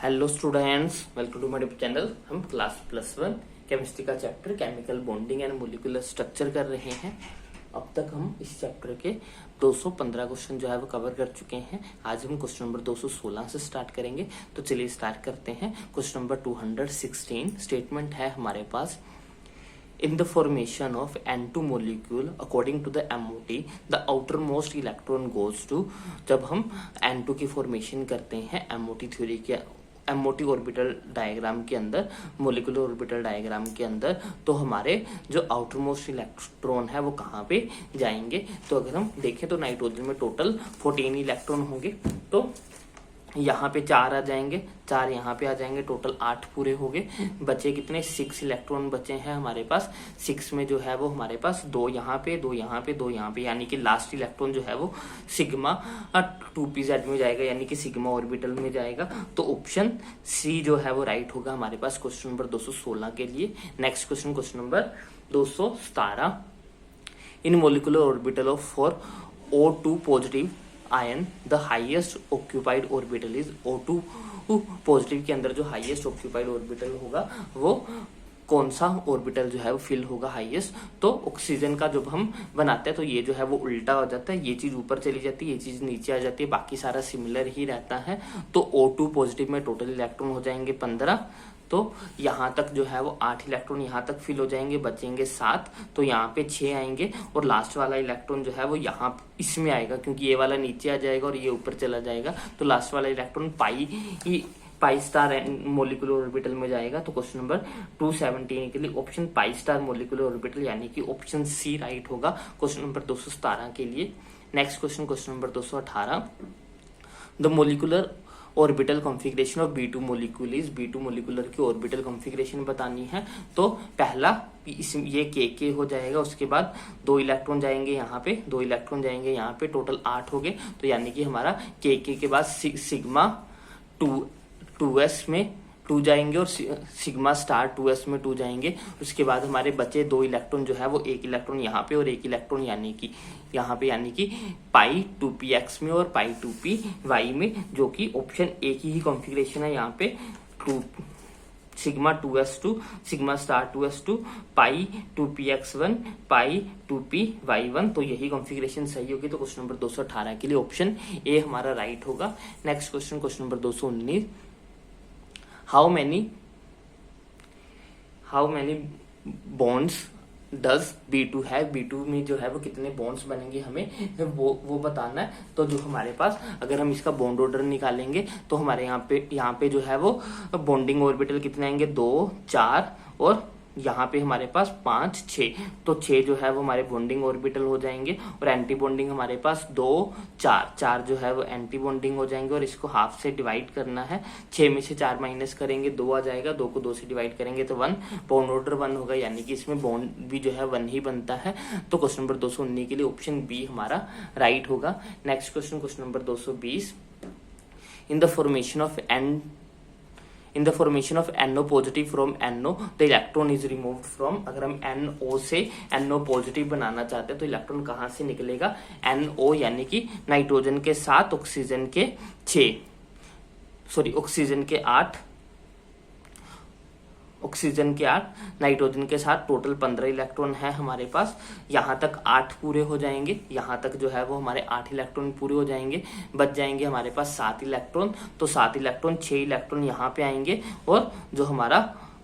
Hello students, welcome to my YouTube channel. हम class +1 chemistry का chapter chemical bonding and molecular structure कर रहे हैं। अब तक हम इस चैप्टर के 215 क्वेश्चन जो है वो कवर कर चुके हैं। आज हम क्वेश्चन नंबर 216 से स्टार्ट करेंगे। तो चलिए स्टार्ट करते हैं। क्वेश्चन नंबर 216 स्टेटमेंट है हमारे पास। In the formation of N2 molecule, according to the MOT, the outermost electron goes to। जब हम N2 की फॉर्मेशन करते हैं MOT थ्योरी के MOT ऑर्बिटल डायग्राम के अंदर, मोलिकुलर ऑर्बिटल डायग्राम के अंदर, तो हमारे जो आउटर मोस्ट इलेक्ट्रॉन है वो कहाँ पे जाएंगे। तो अगर हम देखें तो नाइट्रोजन में टोटल 14 इलेक्ट्रॉन होंगे। तो यहाँ पे 4 आ जाएंगे, 4 यहाँ पे आ जाएंगे, टोटल 8 पूरे हो गए। बचे कितने? 6 इलेक्ट्रॉन बचे हैं हमारे पास। 6 में जो है वो हमारे पास 2 यहाँ पे, 2 यहाँ पे, 2 यहाँ पे, यानी कि लास्ट इलेक्ट्रॉन जो है वो सिग्मा 2pz में जाएगा, यानी कि सिग्मा ऑर्बिटल में जाएगा। तो ऑप्शन सी जो है वो राइट होगा हमारे पास क्वेश्चन नंबर 216 के लिए। Next question number 217। In molecular orbital of for O2 positive ion the highest occupied orbital is O2 positive के अंदर जो हाईएस्ट ऑक्यूपाइड ऑर्बिटल होगा वो कौन सा ऑर्बिटल जो है वो फिल होगा हाईएस्ट। तो ऑक्सीजन का जब हम बनाते हैं तो ये जो है वो उल्टा हो जाता है, ये चीज ऊपर चली जाती है, ये चीज नीचे आ जाती है, बाकी सारा सिमिलर ही रहता है। तो O2 पॉजिटिव में टोटल इलेक्ट्रॉन हो जाएंगे 15। तो यहाँ तक जो है वो 8 इलेक्ट्रॉन यहाँ तक फिल हो जाएंगे, बचेंगे 7। तो यहाँ पे 6 आएंगे और लास्ट वाला इलेक्ट्रॉन जो है वो यहाँ इसमें आएगा, क्योंकि ये वाला नीचे आ जाएगा और ये ऊपर चला जाएगा। तो लास्ट वाला electron pi star molecular orbital में जाएगा। तो क्वेश्चन नंबर 217 के लिए option pi star molecular orbital, यानी कि ऑप्शन सी राइट होगा क्वेश्चन नंबर 217 के लिए। Next question number 218। The molecular orbital configuration of B2 molecule is. B2 molecular की ऑर्बिटल कॉन्फ़िगरेशन बतानी है। तो पहला ये के हो जाएगा, उसके बाद 2 इलेक्ट्रॉन जाएंगे यहाँ पे, 2 इलेक्ट्रॉन जाएंगे यहाँ पे, टोटल 8 हो गए। तो यानी कि हमारा के बाद सिग्मा 2s में 2 जाएंगे और सिग्मा स्टार 2s में 2 जाएंगे। उसके बाद हमारे बचे 2 इलेक्ट्रॉन जो है वो 1 इलेक्ट्रॉन यहाँ पे और 1 इलेक्ट्रॉन यानी कि यहाँ पे, यानी कि पाई 2px में और पाई 2py में, जो कि ऑप्शन ए की ही कॉन्फ़िगरेशन है। यहाँ पे sigma 2s2 sigma star 2s2 पाई 2px1 पाई 2py1। तो यही कॉन्फ़िगरेशन सही होगी। तो क्वेश्चन नंबर 218 के लिए ऑप्शन ए हमारा राइट होगा। Next question number 219। How many bonds does B2 है। B2 में जो है वो कितने बॉन्ड्स बनेंगे हमें वो बताना है। तो जो हमारे पास, अगर हम इसका बॉन्ड ऑर्डर निकालेंगे तो हमारे यहाँ पे जो है वो बॉन्डिंग ऑर्बिटल कितने आएंगे? 2, 4 और यहाँ पे हमारे पास 5, 6। तो 6 जो है वो हमारे बॉन्डिंग ऑर्बिटल हो जाएंगे और एंटी बॉन्डिंग हमारे पास 2, 4 जो है वो एंटी बॉन्डिंग हो जाएंगे। और इसको हाफ से डिवाइड करना है। 6 में से 4 माइनस करेंगे 2 आ जाएगा, 2 को 2 से डिवाइड करेंगे तो 1, बॉन्ड ऑर्डर 1 होगा, यानी कि इसमें बॉन्ड भी जो है 1 ही बनता है। तो क्वेश्चन नंबर 219 के लिए ऑप्शन बी हमारा राइट होगा। Next question number 220। In the formation of NO positive from NO the electron is removed from. अगर हम NO से NO पॉजिटिव बनाना चाहते हैं तो इलेक्ट्रॉन कहाँ से निकलेगा? NO यानी कि नाइट्रोजन के 7, ऑक्सीजन के 8, नाइट्रोजन के साथ टोटल 15 इलेक्ट्रॉन है हमारे पास। यहाँ तक 8 पूरे हो जाएंगे, यहाँ तक जो है वो हमारे 8 इलेक्ट्रॉन पूरे हो जाएंगे। बच जाएंगे हमारे पास 7 इलेक्ट्रॉन। तो 7 इलेक्ट्रॉन, 6 इलेक्ट्रॉन यहाँ पे आएंगे और जो हमारा,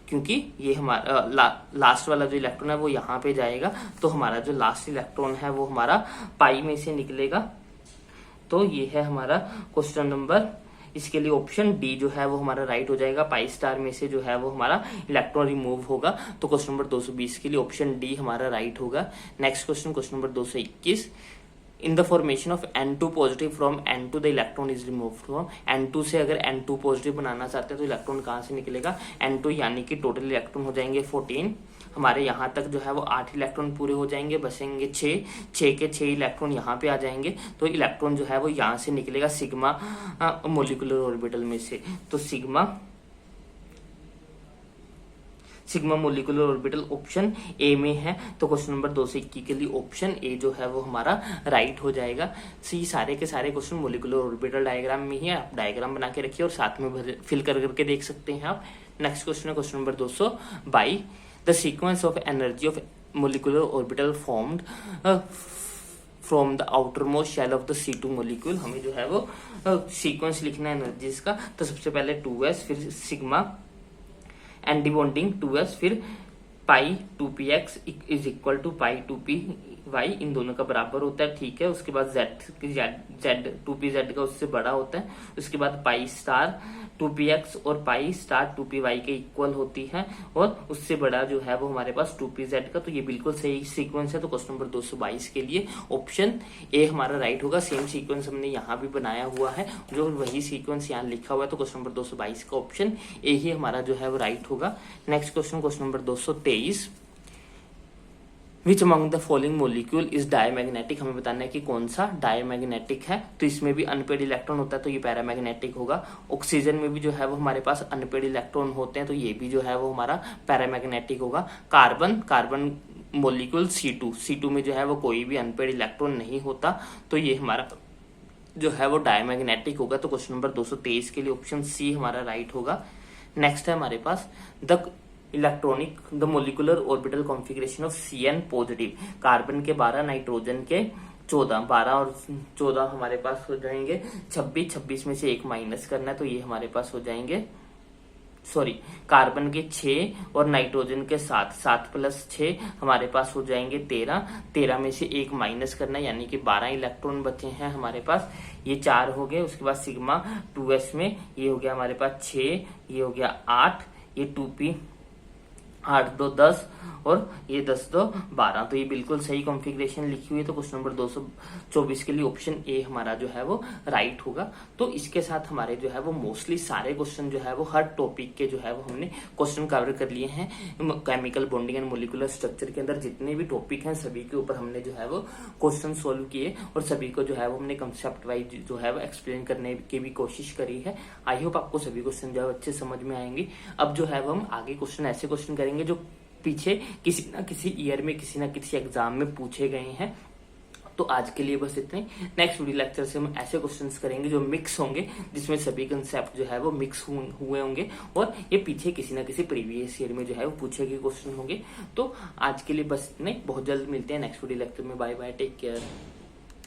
क्योंकि ये हमारा लास्ट वाला जो इलेक्ट्रॉन है वो यहाँ पे जाएगा, तो हमारा जो लास्ट इलेक्ट्रॉन है वो हमारा पाई में से निकलेगा। तो ये है हमारा क्वेश्चन नंबर, इसके लिए ऑप्शन डी जो है वो हमारा राइट हो जाएगा। पाई स्टार में से जो है वो हमारा इलेक्ट्रॉन रिमूव होगा। तो क्वेश्चन नंबर 220 के लिए ऑप्शन डी हमारा राइट होगा। Next question number 221। In the formation of N2 positive from N2 the electron is remove from. N2 से अगर N2 पॉजिटिव बनाना चाहते हैं तो इलेक्ट्रॉन कहाँ से निकलेगा? N2 यानी कि टोटल इलेक्ट्रॉन हो जाएंगे 14। हमारे यहाँ तक जो है वो 8 इलेक्ट्रॉन पूरे हो जाएंगे, बचेंगे 6 के 6 इलेक्ट्रॉन यहाँ पे आ जाएंगे। तो इलेक्ट्रॉन जो है वो यहाँ से निकलेगा सिग्मा मोलिकुलर ऑर्बिटल में से। तो sigma molecular orbital option A में है, तो क्वेश्चन नंबर 2 से 21 के लिए ऑप्शन ए जो है वो हमारा राइट हो जाएगा। सी सारे के सारे क्वेश्चन मोलिकुलर ऑर्बिटल डायग्राम में ही है, आप डायग्राम बना के रखिए और साथ में फिल करके देख सकते हैं आप। नेक्स्ट क्वेश्चन है question number 222, the sequence of energy of molecular orbital formed from the outer most shell of the C2 molecule. हमें जो है वो सीक्वेंस लिखना है एनर्जीज का, तो सबसे पहले 2s, फिर सिग्मा एंटी बॉन्डिंग 2s, फिर pi 2px is equal to pi 2py, इन दोनों का बराबर होता है, ठीक है। उसके बाद z 2pz का उससे बड़ा होता है। उसके बाद पाई स्टार 2px और पाई स्टार 2py के इक्वल होती है, और उससे बड़ा जो है वो हमारे पास 2pz का। तो ये बिल्कुल सही सीक्वेंस है, तो क्वेश्चन नंबर 222 के लिए ऑप्शन ए हमारा राइट होगा। सेम सीक्वेंस हमने यहाँ भी बनाया हुआ है, जो वही सीक्वेंस यहाँ लिखा हुआ है, तो क्वेश्चन नंबर 222 का ऑप्शन ए ही हमारा जो है वो राइट होगा। Next question number 223, which among the following molecule is diamagnetic. हमें बताना है कि कौन सा डायमैग्नेटिक है, तो इसमें भी अनपेड इलेक्ट्रॉन होता है, तो ये पैरामैग्नेटिक होगा। ऑक्सीजन में भी जो है वो हमारे पास अनपेड इलेक्ट्रॉन होते हैं, तो ये भी जो है वो हमारा पैरामैग्नेटिक होगा। कार्बन मोलिक्यूल C2 में जो है वो कोई भी अनपेड इलेक्ट्रॉन नहीं होता, तो ये हमारा जो है वो डायमैग्नेटिक होगा। तो क्वेश्चन नंबर 223 के लिए ऑप्शन सी हमारा राइट होगा। नेक्स्ट है हमारे पास the molecular orbital configuration of Cn positive. Carbon के 12, नाइट्रोजन के 14, 12 और 14 हमारे पास हो जाएंगे 26 में से एक माइनस करना है, तो ये हमारे पास हो जाएंगे, कार्बन के 6 और नाइट्रोजन के 7 प्लस 6 हमारे पास हो जाएंगे 13 में से एक माइनस करना है, यानी कि 12 इलेक्ट्रॉन बचे हैं हमारे पास, ये 4 हो गए। उसके बाद सिग्मा 2s में ये हो गया हमारे पास 6, ये हो गया 8, ये 2p 8 2 10 और ये 10 2 12, तो ये बिल्कुल सही कॉन्फ़िगरेशन लिखी हुई है। तो क्वेश्चन नंबर 224 के लिए ऑप्शन ए हमारा जो है वो राइट होगा। तो इसके साथ हमारे जो है वो मोस्टली सारे क्वेश्चन जो है वो हर टॉपिक के जो है वो हमने क्वेश्चन कवर कर लिए हैं। Chemical bonding and molecular structure के अंदर जितने भी टॉपिक हैं सभी के ऊपर हमने जो है वो क्वेश्चन सोल्व किए, और सभी को जो है वो हमने कंसेप्ट वाइज जो है वो एक्सप्लेन करने की भी कोशिश करी है। आई होप आपको सभी क्वेश्चन जो है अच्छे समझ में आएंगे। अब जो है वो हम आगे क्वेश्चन ऐसे क्वेश्चन करेंगे जो पीछे किसी ना किसी ईयर में किसी ना किसी एग्जाम में पूछे गए हैं। तो आज के लिए बस इतने। नेक्स्ट वीडियो लेक्चर से हम ऐसे क्वेश्चंस करेंगे जो मिक्स होंगे, जिसमें सभी कंसेप्ट जो है वो मिक्स हुए होंगे, और ये पीछे किसी ना किसी प्रीवियस ईयर में जो है वो पूछे गए क्वेश्चन होंगे। तो आज के लिए बस इतने, बहुत जल्द मिलते हैं नेक्स्ट वीडियो लेक्चर में। Bye bye, take care.